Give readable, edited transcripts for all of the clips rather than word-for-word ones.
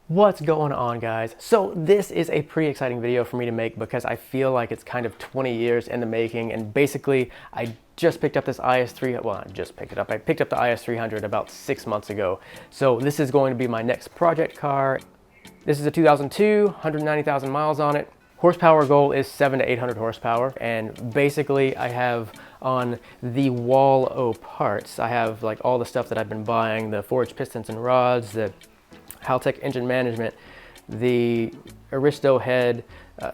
What's going on, guys? So this is a pretty exciting video for me to make because I feel like it's kind of 20 years in the making, and basically I just picked up this IS300, well, I just picked it up. I picked up the IS300 about 6 months ago. So this is going to be my next project car. This is a 2002, 190,000 miles on it. Horsepower goal is 700 to 800 horsepower, and basically I have on the wall O parts, I have like all the stuff that I've been buying, the forged pistons and rods, the Haltech engine management, the Aristo head,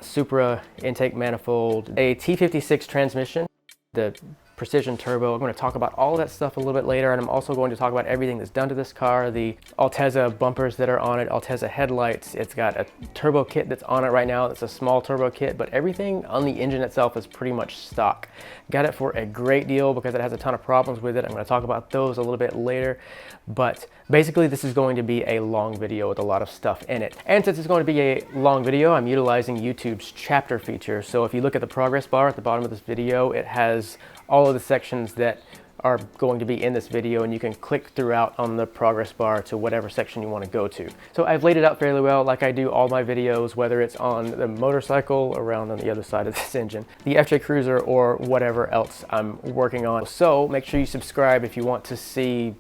Supra intake manifold, a T56 transmission, the precision turbo. I'm going to talk about all that stuff a little bit later, and I'm also going to talk about everything that's done to this car, the Altezza bumpers that are on it, Altezza headlights. It's got a turbo kit that's on it right now. It's a small turbo kit, but everything on the engine itself is pretty much stock. Got it for a great deal because it has a ton of problems with it. I'm going to talk about those a little bit later, but basically this is going to be a long video with a lot of stuff in it. And since it's going to be a long video, I'm utilizing YouTube's chapter feature. So if you look at the progress bar at the bottom of this video, it has all of the sections that are going to be in this video, and you can click throughout on the progress bar to whatever section you want to go to. So I've laid it out fairly well, like I do all my videos, whether it's on the motorcycle, around on the other side of this engine, the FJ Cruiser, or whatever else I'm working on. So make sure you subscribe if you want to see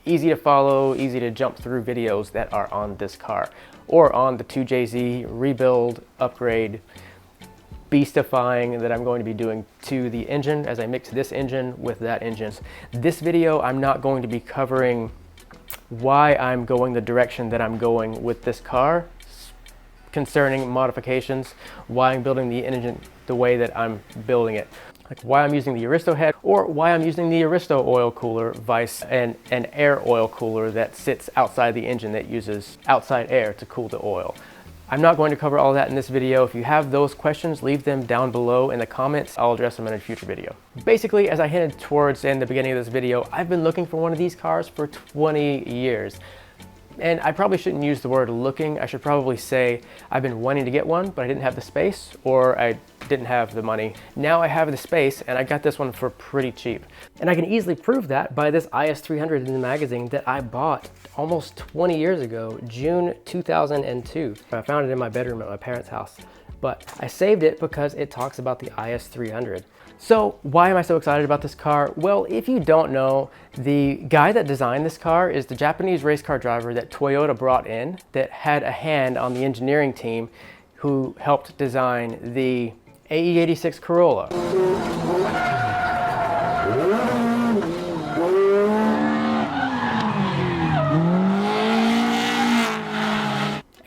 easy to follow, easy to jump through videos that are on this car, or on the 2JZ rebuild, upgrade, beastifying that I'm going to be doing to the engine as I mix this engine with that engine. This video, I'm not going to be covering why I'm going the direction that I'm going with this car concerning modifications, why I'm building the engine the way that I'm building it, like why I'm using the Aristo head, or why I'm using the Aristo oil cooler vice and an air oil cooler that sits outside the engine that uses outside air to cool the oil. I'm not going to cover all that in this video. If you have those questions, leave them down below in the comments. I'll address them in a future video. Basically, as I hinted towards in the beginning of this video, I've been looking for one of these cars for 20 years. And I probably shouldn't use the word looking. I should probably say I've been wanting to get one, but I didn't have the space, or I didn't have the money. Now I have the space, and I got this one for pretty cheap. And I can easily prove that by this IS300 in the magazine that I bought almost 20 years ago, June 2002. I found it in my bedroom at my parents' house, but I saved it because it talks about the IS300. So why am I so excited about this car? Well, if you don't know, the guy that designed this car is the Japanese race car driver that Toyota brought in that had a hand on the engineering team who helped design the AE86 Corolla.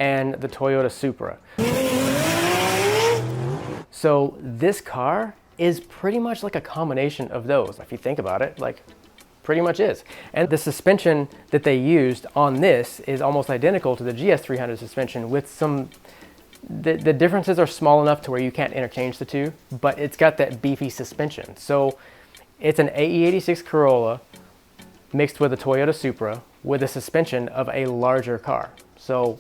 And the Toyota Supra. So this car is pretty much like a combination of those. If you think about it, like pretty much is. And the suspension that they used on this is almost identical to the GS300 suspension with some, the differences are small enough to where you can't interchange the two, but it's got that beefy suspension. So it's an AE86 Corolla mixed with a Toyota Supra with a suspension of a larger car. So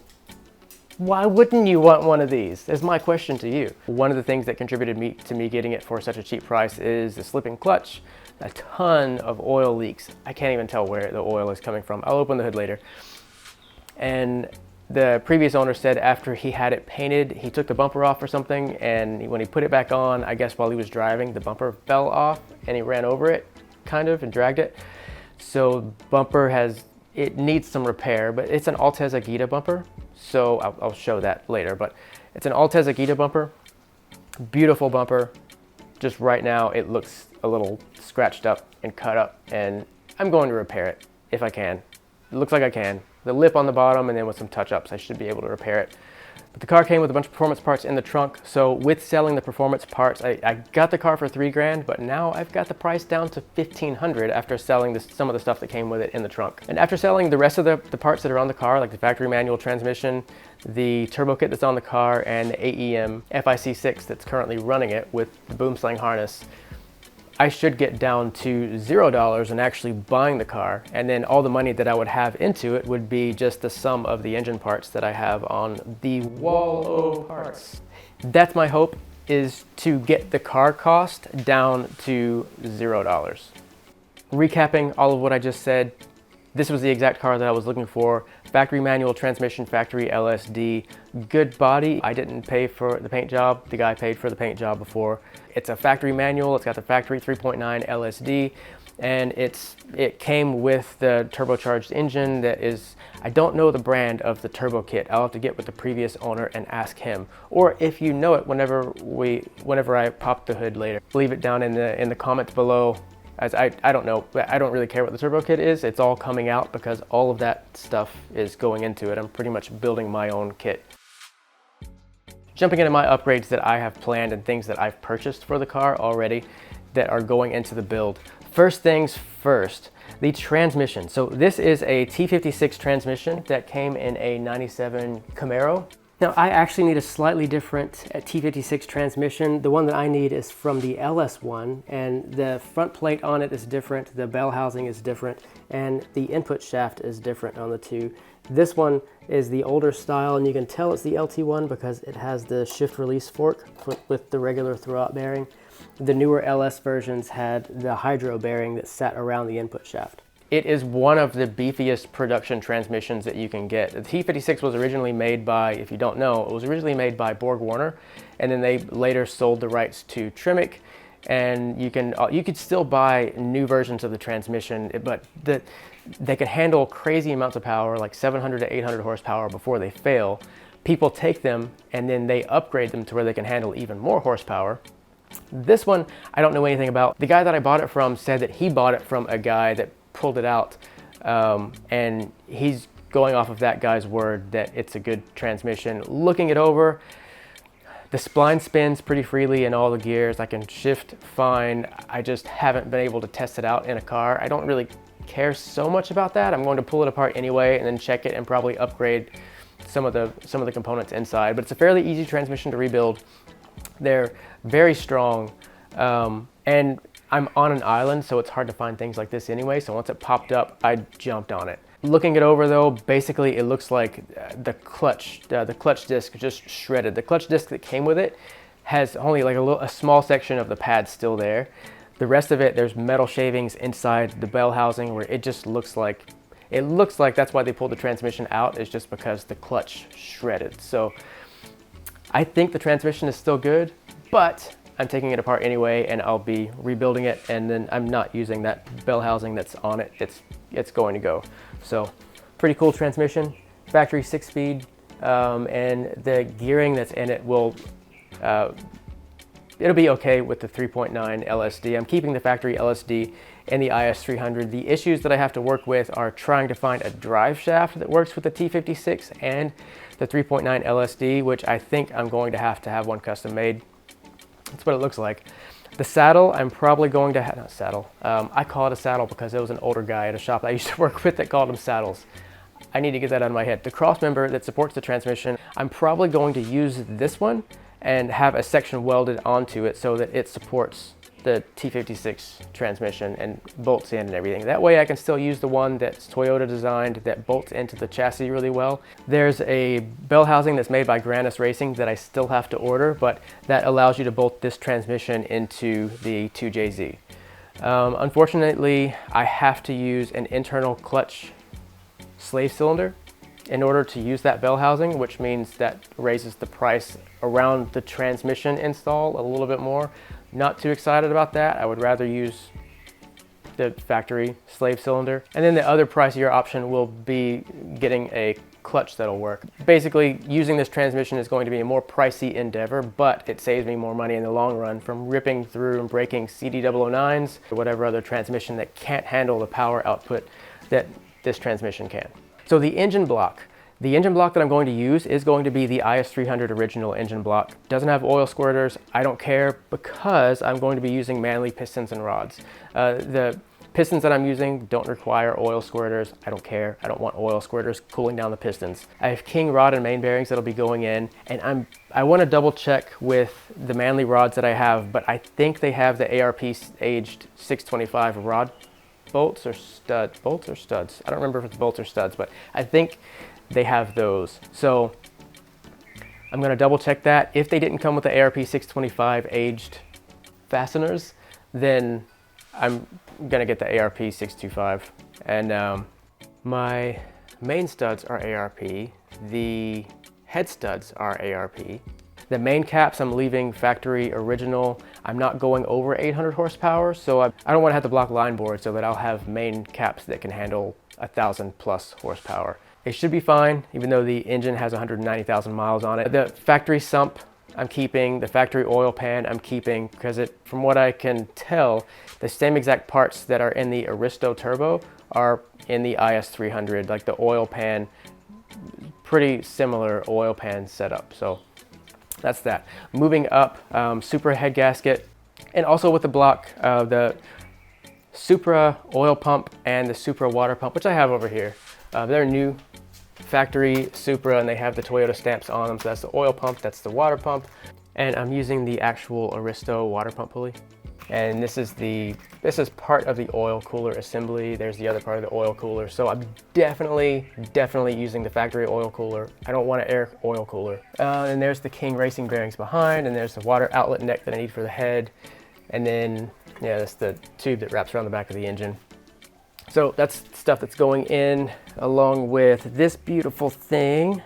why wouldn't you want one of these? Is my question to you. One of the things that contributed to me getting it for such a cheap price is the slipping clutch, a ton of oil leaks. I can't even tell where the oil is coming from. I'll open the hood later. And the previous owner said after he had it painted, he took the bumper off or something, and when he put it back on, I guess while he was driving, the bumper fell off and he ran over it, kind of, and dragged it. So bumper it needs some repair, but it's an Altezza Gita bumper. So I'll show that later, but it's an Altezza Gita bumper, beautiful bumper. Just right now it looks a little scratched up and cut up, and I'm going to repair it if I can. It looks like I can. The lip on the bottom, and then with some touch-ups, I should be able to repair it. But the car came with a bunch of performance parts in the trunk, so with selling the performance parts, I got the car for $3 grand, but now I've got the price down to $1,500 after selling some of the stuff that came with it in the trunk. And after selling the rest of the parts that are on the car, like the factory manual transmission, the turbo kit that's on the car, and the AEM FIC6 that's currently running it with the boom slang harness, I should get down to $0 and actually buying the car, and then all the money that I would have into it would be just the sum of the engine parts that I have on the wall O parts. That's my hope, is to get the car cost down to $0. Recapping all of what I just said, This was the exact car that I was looking for. Factory manual transmission, factory LSD, good body. I didn't pay for the paint job. The guy paid for the paint job before. It's a factory manual. It's got the factory 3.9 LSD, and it came with the turbocharged engine that is, I don't know the brand of the turbo kit. I'll have to get with the previous owner and ask him. Or if you know it, whenever I pop the hood later, leave it down in the comments below. As I don't know, I don't really care what the turbo kit is. It's all coming out because all of that stuff is going into it. I'm pretty much building my own kit. Jumping into my upgrades that I have planned and things that I've purchased for the car already that are going into the build. First things first, the transmission. So this is a T56 transmission that came in a 97 Camaro. Now I actually need a slightly different T56 transmission. The one that I need is from the LS1, and the front plate on it is different, the bell housing is different, and the input shaft is different on the two. This one is the older style, and you can tell it's the LT1 because it has the shift release fork with the regular throw-out bearing. The newer LS versions had the hydro bearing that sat around the input shaft. It is one of the beefiest production transmissions that you can get. The T56 was originally made by, if you don't know, it was originally made by Borg-Warner, and then they later sold the rights to Tremec, and you could still buy new versions of the transmission, but they can handle crazy amounts of power, like 700 to 800 horsepower before they fail. People take them and then they upgrade them to where they can handle even more horsepower. This one, I don't know anything about. The guy that I bought it from said that he bought it from a guy that pulled it out, and he's going off of that guy's word that it's a good transmission. Looking it over, the spline spins pretty freely in all the gears. I can shift fine. I just haven't been able to test it out in a car. I don't really care so much about that. I'm going to pull it apart anyway and then check it and probably upgrade some of the components inside. But it's a fairly easy transmission to rebuild. They're very strong, and I'm on an island, so it's hard to find things like this anyway. So once it popped up, I jumped on it. Looking it over though, basically it looks like the clutch disc just shredded. The clutch disc that came with it has only like a small section of the pad still there. The rest of it, there's metal shavings inside the bell housing where it just looks like, that's why they pulled the transmission out, is just because the clutch shredded. So I think the transmission is still good, but I'm taking it apart anyway, and I'll be rebuilding it, and then I'm not using that bell housing that's on it. It's going to go. So pretty cool transmission, factory 6-speed, and the gearing that's in it will, it'll be okay with the 3.9 LSD. I'm keeping the factory LSD and the IS300. The issues that I have to work with are trying to find a drive shaft that works with the T56 and the 3.9 LSD, which I think I'm going to have one custom made. That's what it looks like. The saddle, I'm probably going to have, not saddle, I call it a saddle because there was an older guy at a shop I used to work with that called them saddles. I need to get that out of my head. The cross member that supports the transmission, I'm probably going to use this one and have a section welded onto it so that it supports the T56 transmission and bolts in and everything. That way I can still use the one that's Toyota designed that bolts into the chassis really well. There's a bell housing that's made by Granis Racing that I still have to order, but that allows you to bolt this transmission into the 2JZ. Unfortunately, I have to use an internal clutch slave cylinder in order to use that bell housing, which means that raises the price around the transmission install a little bit more. Not too excited about that. I would rather use the factory slave cylinder. And then the other pricier option will be getting a clutch that'll work. Basically, using this transmission is going to be a more pricey endeavor, but it saves me more money in the long run from ripping through and breaking CD009s or whatever other transmission that can't handle the power output that this transmission can. So the engine block. The engine block that I'm going to use is going to be the IS300 original engine block. Doesn't have oil squirters. I don't care because I'm going to be using Manley pistons and rods. The pistons that I'm using don't require oil squirters. I don't care. I don't want oil squirters cooling down the pistons. I have King rod and main bearings that'll be going in, and I want to double check with the Manley rods that I have, but I think they have the ARP aged 625 rod bolts or studs. I don't remember if it's bolts or studs, but I think they have those. So I'm going to double check that. If they didn't come with the ARP 625 aged fasteners, then I'm going to get the ARP 625. And My main studs are ARP. The head studs are ARP. The main caps I'm leaving factory original. I'm not going over 800 horsepower, so I don't want to have to block line board, so that I'll have main caps that can handle 1,000 plus horsepower. It should be fine, even though the engine has 190,000 miles on it. The factory sump I'm keeping, the factory oil pan I'm keeping, because from what I can tell, the same exact parts that are in the Aristo Turbo are in the IS300, like the oil pan, pretty similar oil pan setup. So that's that. Moving up, Supra head gasket, and also with the block, the Supra oil pump and the Supra water pump, which I have over here. They're new factory Supra, and they have the Toyota stamps on them. So that's the oil pump, that's the water pump, and I'm using the actual Aristo water pump pulley. And this is part of the oil cooler assembly. There's the other part of the oil cooler. So I'm definitely using the factory oil cooler. I don't want an air oil cooler. And there's the King racing bearings behind, and there's the water outlet neck that I need for the head. And then, yeah, that's the tube that wraps around the back of the engine. So that's stuff that's going in along with this beautiful thing.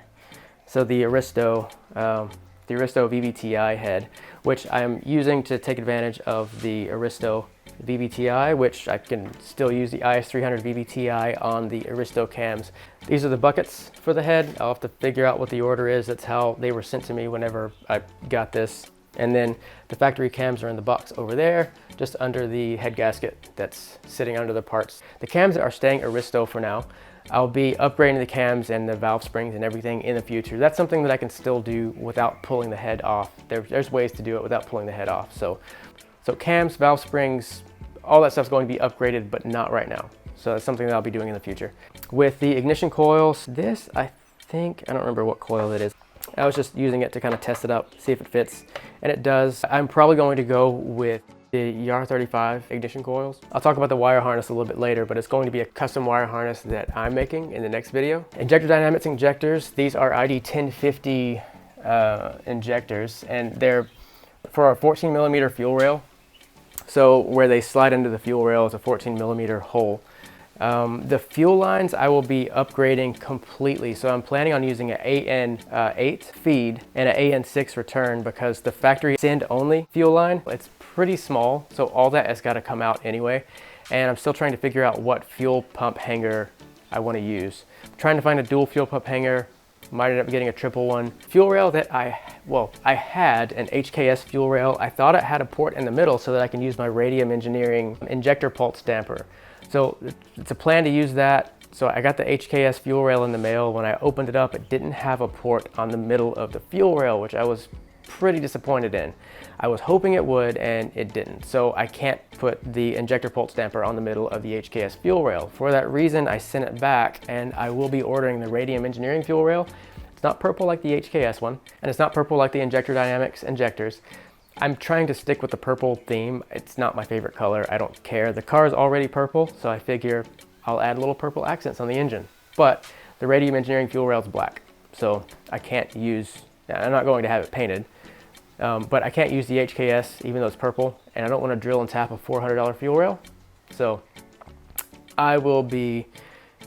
So the Aristo VVTi head, which I'm using to take advantage of the Aristo VVTi, which I can still use the IS300 VVTi on the Aristo cams. These are the buckets for the head. I'll have to figure out what the order is. That's how they were sent to me whenever I got this. And then the factory cams are in the box over there, just under the head gasket that's sitting under the parts. The cams are staying Aristo for now. I'll be upgrading the cams and the valve springs and everything in the future. That's something that I can still do without pulling the head off. There's ways to do it without pulling the head off. So cams, valve springs, all that stuff's going to be upgraded, but not right now. So that's something that I'll be doing in the future. With the ignition coils, this, I don't remember what coil it is. I was just using it to kind of test it out, see if it fits, and it does. I'm probably going to go with the YAR 35 ignition coils. I'll talk about the wire harness a little bit later, but it's going to be a custom wire harness that I'm making in the next video. Injector Dynamics injectors. These are ID1050 injectors, and they're for a 14 millimeter fuel rail. So where they slide into the fuel rail is a 14 millimeter hole. The fuel lines I will be upgrading completely. So I'm planning on using an AN8 feed and an AN6 return, because the factory send only fuel line, it's pretty small. So all that has got to come out anyway. And I'm still trying to figure out what fuel pump hanger I want to use. I'm trying to find a dual fuel pump hanger. Might end up getting a triple one. Fuel rail that I had an HKS fuel rail. I thought it had a port in the middle so that I can use my Radium Engineering injector pulse damper. So it's a plan to use that. So I got the HKS fuel rail in the mail. When I opened it up, it didn't have a port on the middle of the fuel rail, which I was pretty disappointed in. I was hoping it would, and it didn't. So I can't put the injector pulse damper on the middle of the HKS fuel rail. For that reason, I sent it back, and I will be ordering the Radium Engineering fuel rail. It's not purple like the HKS one, and it's not purple like the Injector Dynamics injectors. I'm trying to stick with the purple theme. It's not my favorite color. I don't care. The car is already purple, so I figure I'll add little purple accents on the engine. But the Radium Engineering fuel rail is black, so I can't use, I'm not going to have it painted, but I can't use the HKS even though it's purple, and I don't want to drill and tap a $400 fuel rail. So I will be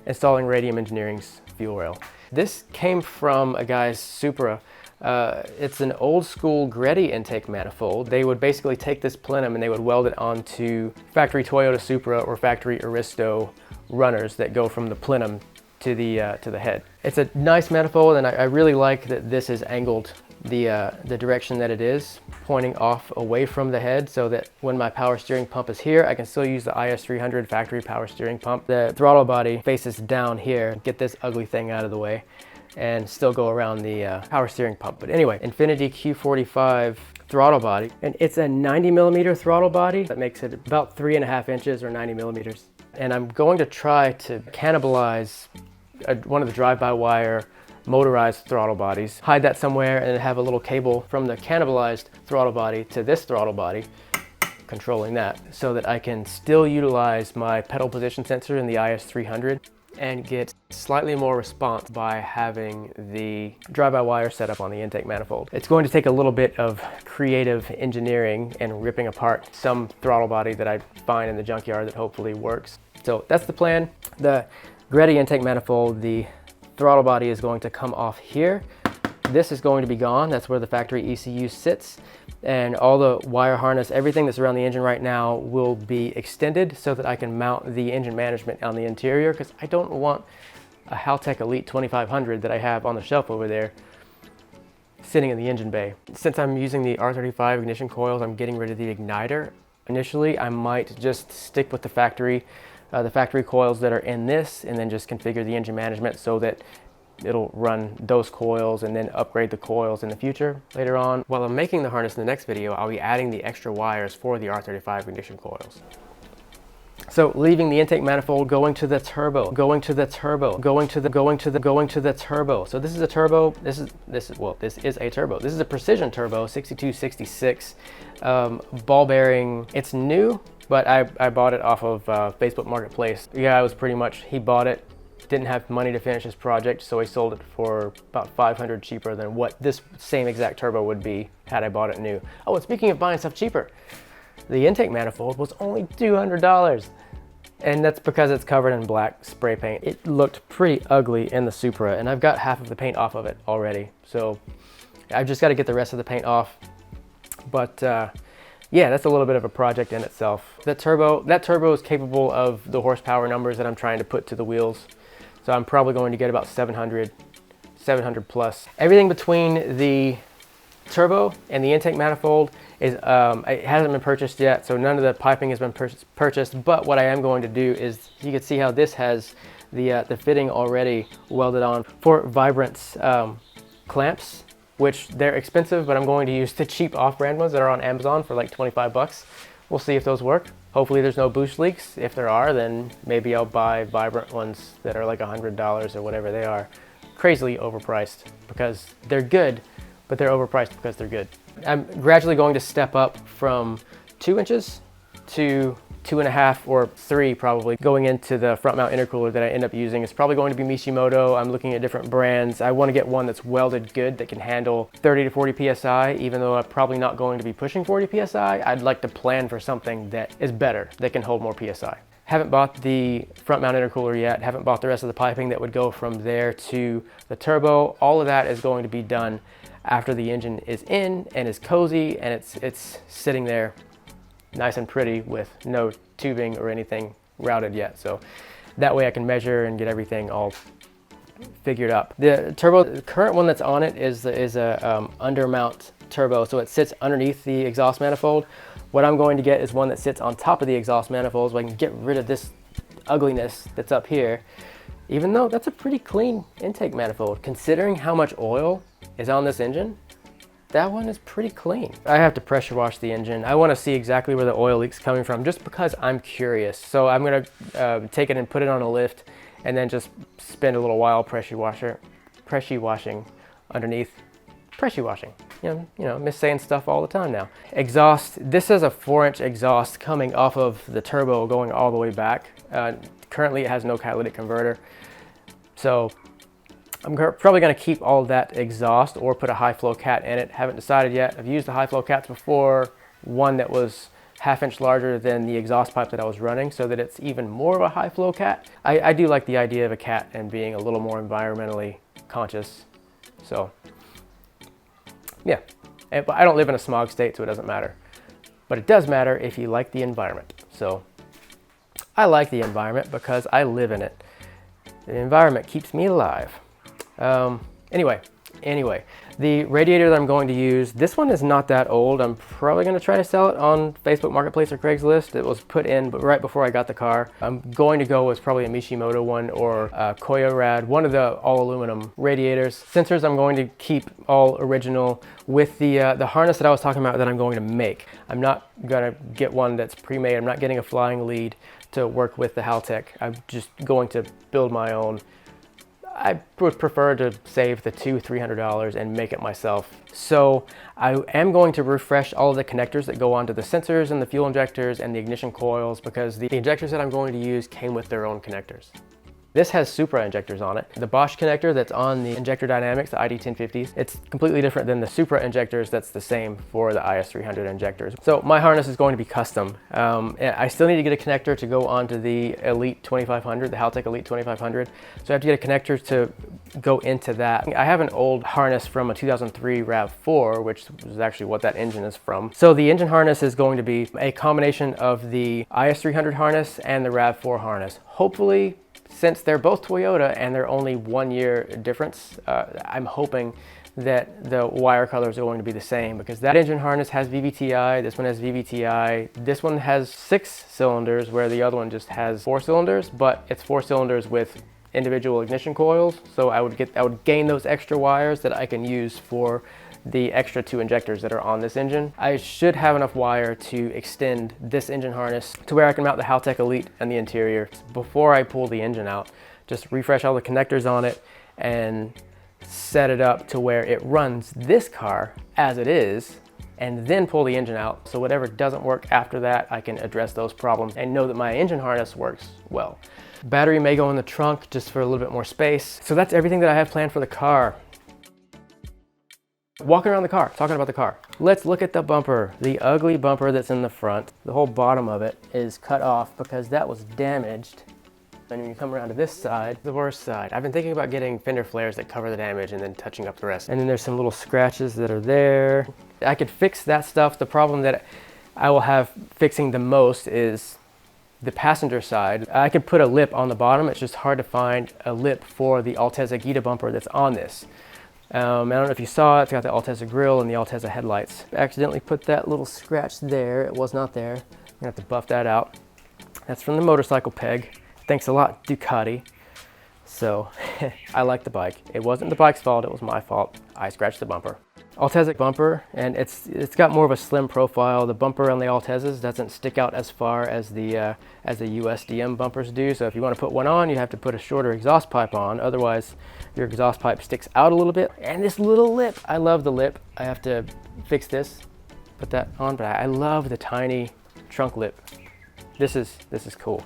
installing Radium Engineering's fuel rail. This came from a guy's Supra. It's an old school Greddy intake manifold. They would basically take this plenum and they would weld it onto factory Toyota Supra or factory Aristo runners that go from the plenum to the head. It's a nice manifold, and I really like that this is angled the direction that it is, pointing off away from the head, so that when my power steering pump is here, I can still use the IS300 factory power steering pump. The throttle body faces down here, get this ugly thing out of the way, and still go around the power steering pump. But anyway, Infinity Q45 throttle body, and it's a 90 millimeter throttle body. That makes it about 3.5 inches or 90 millimeters. And I'm going to try to cannibalize one of the drive-by-wire motorized throttle bodies, hide that somewhere, and have a little cable from the cannibalized throttle body to this throttle body, controlling that, so that I can still utilize my pedal position sensor in the IS300 and get slightly more response by having the drive-by-wire setup on the intake manifold. It's going to take a little bit of creative engineering and ripping apart some throttle body that I find in the junkyard that hopefully works. So that's the plan. The Greddy intake manifold, the throttle body is going to come off here. This is going to be gone. That's where the factory ECU sits. And all the wire harness, everything that's around the engine right now will be extended so that I can mount the engine management on the interior, because I don't want a Haltech Elite 2500 that I have on the shelf over there sitting in the engine bay. Since I'm using the R35 ignition coils, I'm getting rid of the igniter. Initially, I might just stick with the factory coils that are in this, and then just configure the engine management so that it'll run those coils and then upgrade the coils in the future later on. While I'm making the harness in the next video, I'll be adding the extra wires for the R35 ignition coils. So leaving the intake manifold, going to the turbo, going to the turbo, going to the turbo. So this is a turbo. This is a turbo. This is a precision turbo, 6266 ball bearing. It's new, but I bought it off of Facebook Marketplace. The guy was pretty much, he bought it, didn't have money to finish his project, so he sold it for about $500 cheaper than what this same exact turbo would be had I bought it new. Oh, and speaking of buying stuff cheaper, the intake manifold was only $200. And that's because it's covered in black spray paint. It looked pretty ugly in the Supra, and I've got half of the paint off of it already. So I've just got to get the rest of the paint off. But yeah, that's a little bit of a project in itself. That turbo is capable of the horsepower numbers that I'm trying to put to the wheels. So I'm probably going to get about 700 plus. Everything between the turbo and the intake manifold is it hasn't been purchased yet, so none of the piping has been purchased. But what I am going to do is, you can see how this has the fitting already welded on for Vibrance clamps, which they're expensive, but I'm going to use the cheap off-brand ones that are on Amazon for like 25 bucks. We'll see if those work. Hopefully there's no boost leaks. If there are, then maybe I'll buy Vibrant ones that are like $100 or whatever they are. Crazily overpriced because they're good, but they're overpriced because they're good. I'm gradually going to step up from 2 inches to 2.5 or 3 probably going into the front mount intercooler that I end up using. It's probably going to be Mishimoto. I'm looking at different brands. I want to get one that's welded good, that can handle 30 to 40 PSI, even though I'm probably not going to be pushing 40 PSI. I'd like to plan for something that is better, that can hold more PSI. Haven't bought the front mount intercooler yet. Haven't bought the rest of the piping that would go from there to the turbo. All of that is going to be done after the engine is in and is cozy and it's sitting there nice and pretty with no tubing or anything routed yet. So that way I can measure and get everything all figured up. The turbo, the current one that's on it is a undermount turbo. So it sits underneath the exhaust manifold. What I'm going to get is one that sits on top of the exhaust manifold, so I can get rid of this ugliness that's up here. Even though that's a pretty clean intake manifold, considering how much oil is on this engine, that one is pretty clean. I have to pressure wash the engine. I want to see exactly where the oil leak's coming from, just because I'm curious. So I'm gonna take it and put it on a lift, and then just spend a little while pressure washing underneath. Pressure washing. You know, missaying stuff all the time now. Exhaust. This is a 4-inch exhaust coming off of the turbo, going all the way back. Currently, it has no catalytic converter, so I'm probably going to keep all of that exhaust or put a high flow cat in it. Haven't decided yet. I've used the high flow cats before, one that was 1/2 inch larger than the exhaust pipe that I was running, so that it's even more of a high flow cat. I do like the idea of a cat and being a little more environmentally conscious. So yeah, but I don't live in a smog state, so it doesn't matter. But it does matter if you like the environment. So I like the environment because I live in it. The environment keeps me alive. Anyway, the radiator that I'm going to use, this one is not that old. I'm probably going to try to sell it on Facebook Marketplace or Craigslist. It was put in right before I got the car. I'm going to go with probably a Mishimoto one or a Koyorad, one of the all aluminum radiators. Sensors I'm going to keep all original with the harness that I was talking about that I'm going to make. I'm not going to get one that's pre-made. I'm not getting a flying lead to work with the Haltech. I'm just going to build my own. I would prefer to save the $200-300 and make it myself. So I am going to refresh all of the connectors that go onto the sensors and the fuel injectors and the ignition coils, because the injectors that I'm going to use came with their own connectors. This has Supra injectors on it. The Bosch connector that's on the Injector Dynamics, the ID1050s, it's completely different than the Supra injectors that's the same for the IS300 injectors. So my harness is going to be custom. I still need to get a connector to go onto the Elite 2500, the Haltech Elite 2500. So I have to get a connector to go into that. I have an old harness from a 2003 RAV4, which is actually what that engine is from. So the engine harness is going to be a combination of the IS300 harness and the RAV4 harness. Hopefully, since they're both Toyota and they're only 1 year difference, I'm hoping that the wire colors are going to be the same, because that engine harness has VVTi, this one has VVTi, this one has 6 cylinders where the other one just has 4 cylinders, but it's 4 cylinders with individual ignition coils. So I would gain those extra wires that I can use for the extra 2 injectors that are on this engine. I should have enough wire to extend this engine harness to where I can mount the Haltech Elite and the interior. Before I pull the engine out, just refresh all the connectors on it and set it up to where it runs this car as it is, and then pull the engine out. So whatever doesn't work after that, I can address those problems and know that my engine harness works well. Battery may go in the trunk just for a little bit more space. So that's everything that I have planned for the car. Walking around the car, talking about the car. Let's look at the bumper, the ugly bumper that's in the front. The whole bottom of it is cut off because that was damaged. And when you come around to this side, the worst side. I've been thinking about getting fender flares that cover the damage and then touching up the rest. And then there's some little scratches that are there. I could fix that stuff. The problem that I will have fixing the most is the passenger side. I could put a lip on the bottom. It's just hard to find a lip for the Altezza Gita bumper that's on this. I don't know if you saw it, it's got the Altezza grille and the Altezza headlights. I accidentally put that little scratch there. It was not there. I'm gonna have to buff that out. That's from the motorcycle peg. Thanks a lot, Ducati. So, I like the bike. It wasn't the bike's fault, it was my fault. I scratched the bumper. Altezza bumper, and it's got more of a slim profile. The bumper on the Altezzas doesn't stick out as far as the USDM bumpers do. So if you want to put one on, you have to put a shorter exhaust pipe on. Otherwise, your exhaust pipe sticks out a little bit. And this little lip, I love the lip. I have to fix this, put that on, but I love the tiny trunk lip. This is cool.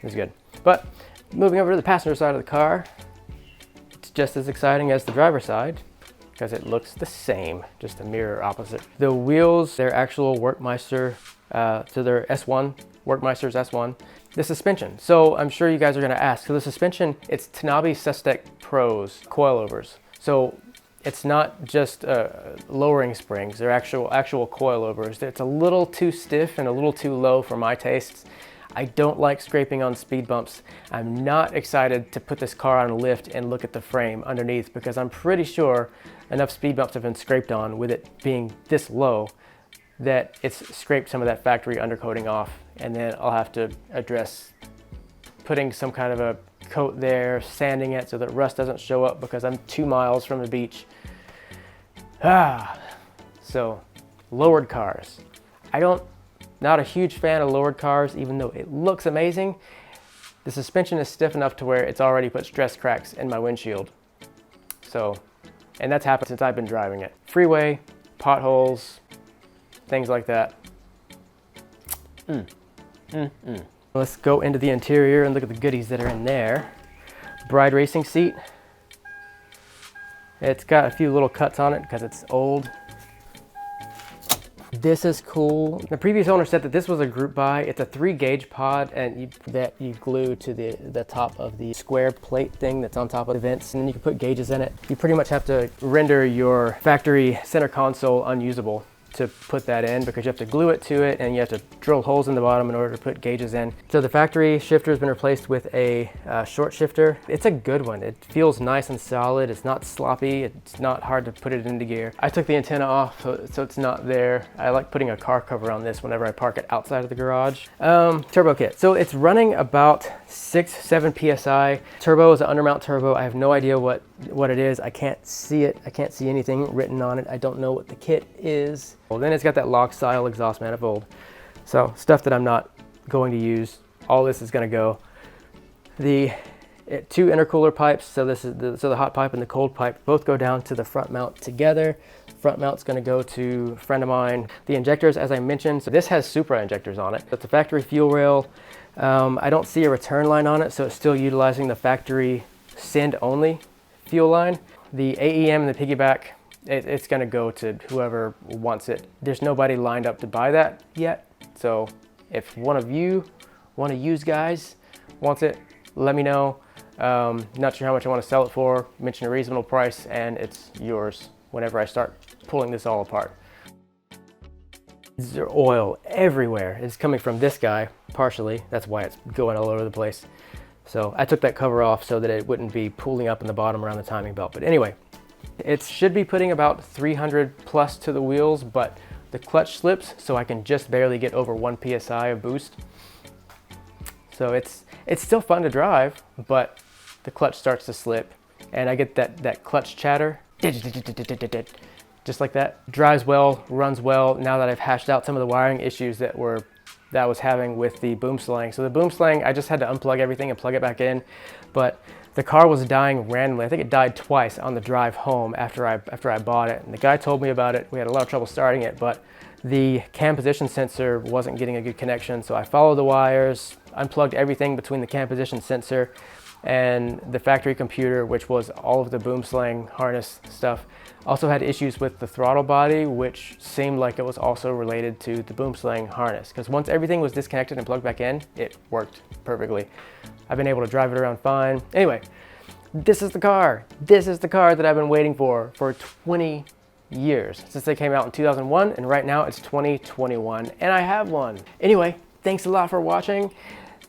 This is good. But moving over to the passenger side of the car, it's just as exciting as the driver's side, because it looks the same, just a mirror opposite. The wheels, they're actual Workmeister, so they're S1, Workmeister's S1. The suspension, so I'm sure you guys are gonna ask, so the suspension, it's Tanabe Sustec Pros coilovers. So it's not just lowering springs, they're actual coilovers. It's a little too stiff and a little too low for my tastes. I don't like scraping on speed bumps. I'm not excited to put this car on a lift and look at the frame underneath, because I'm pretty sure enough speed bumps have been scraped on with it being this low that it's scraped some of that factory undercoating off, and then I'll have to address putting some kind of a coat there, sanding it so that rust doesn't show up because I'm 2 miles from the beach. So lowered cars. Not a huge fan of lowered cars, even though it looks amazing. The suspension is stiff enough to where it's already put stress cracks in my windshield. So, and that's happened since I've been driving it. Freeway, potholes, things like that. Let's go into the interior and look at the goodies that are in there. Bride racing seat. It's got a few little cuts on it because it's old. This is cool. The previous owner said that this was a group buy. It's a 3-gauge pod that you glue to the top of the square plate thing that's on top of the vents, and then you can put gauges in it. You pretty much have to render your factory center console unusable to put that in, because you have to glue it to it and you have to drill holes in the bottom in order to put gauges in. So the factory shifter has been replaced with a short shifter. It's a good one. It feels nice and solid. It's not sloppy. It's not hard to put it into gear. I took the antenna off so it's not there. I like putting a car cover on this whenever I park it outside of the garage. Turbo kit. So it's running about 6-7 PSI. Turbo is an undermount turbo. I have no idea what it is. I can't see it. I can't see anything written on it. I don't know what the kit is. Well, then it's got that lock style exhaust manifold. So stuff that I'm not going to use. All this is going to go. The two intercooler pipes. So this is the hot pipe and the cold pipe both go down to the front mount together. Front mount's going to go to a friend of mine. The injectors, as I mentioned, so this has Supra injectors on it. It's a factory fuel rail. I don't see a return line on it, so it's still utilizing the factory send only fuel line. The AEM and the piggyback, it's going to go to whoever wants it. There's nobody lined up to buy that yet. So if one of you guys wants it, let me know. Not sure how much I want to sell it for. Mention a reasonable price and it's yours whenever I start pulling this all apart. There's oil everywhere. It's coming from this guy, partially. That's why it's going all over the place. So I took that cover off so that it wouldn't be pooling up in the bottom around the timing belt. But anyway, it should be putting about 300 plus to the wheels, but the clutch slips, so I can just barely get over 1 PSI of boost. So it's still fun to drive, but the clutch starts to slip and I get that clutch chatter. Just like that. Drives well, runs well, now that I've hashed out some of the wiring issues that I was having with the boom slang. So the boom slang, I just had to unplug everything and plug it back in, but the car was dying randomly. I think it died twice on the drive home after I bought it. And the guy told me about it. We had a lot of trouble starting it, but the cam position sensor wasn't getting a good connection. So I followed the wires, unplugged everything between the cam position sensor and the factory computer, which was all of the boom slang harness stuff. Also had issues with the throttle body, which seemed like it was also related to the boom slang harness, because once everything was disconnected and plugged back in, it worked perfectly. I've been able to drive it around fine. Anyway, this is the car. This is the car that I've been waiting for 20 years, since they came out in 2001, and right now it's 2021 and I have one. Anyway, thanks a lot for watching.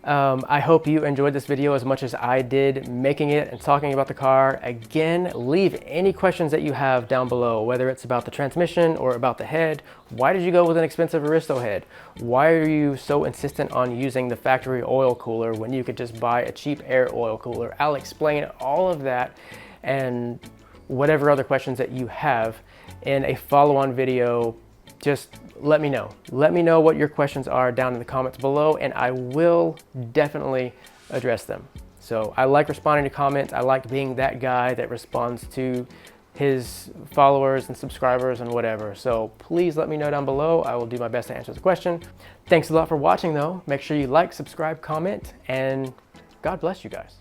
I hope you enjoyed this video as much as I did making it and talking about the car. Again, leave any questions that you have down below, whether it's about the transmission or about the head. Why did you go with an expensive Aristo head? Why are you so insistent on using the factory oil cooler when you could just buy a cheap air oil cooler? I'll explain all of that and whatever other questions that you have in a follow-on video. Just let me know. Let me know what your questions are down in the comments below, and I will definitely address them. So I like responding to comments. I like being that guy that responds to his followers and subscribers and whatever. So please let me know down below. I will do my best to answer the question. Thanks a lot for watching though. Make sure you like, subscribe, comment, and God bless you guys.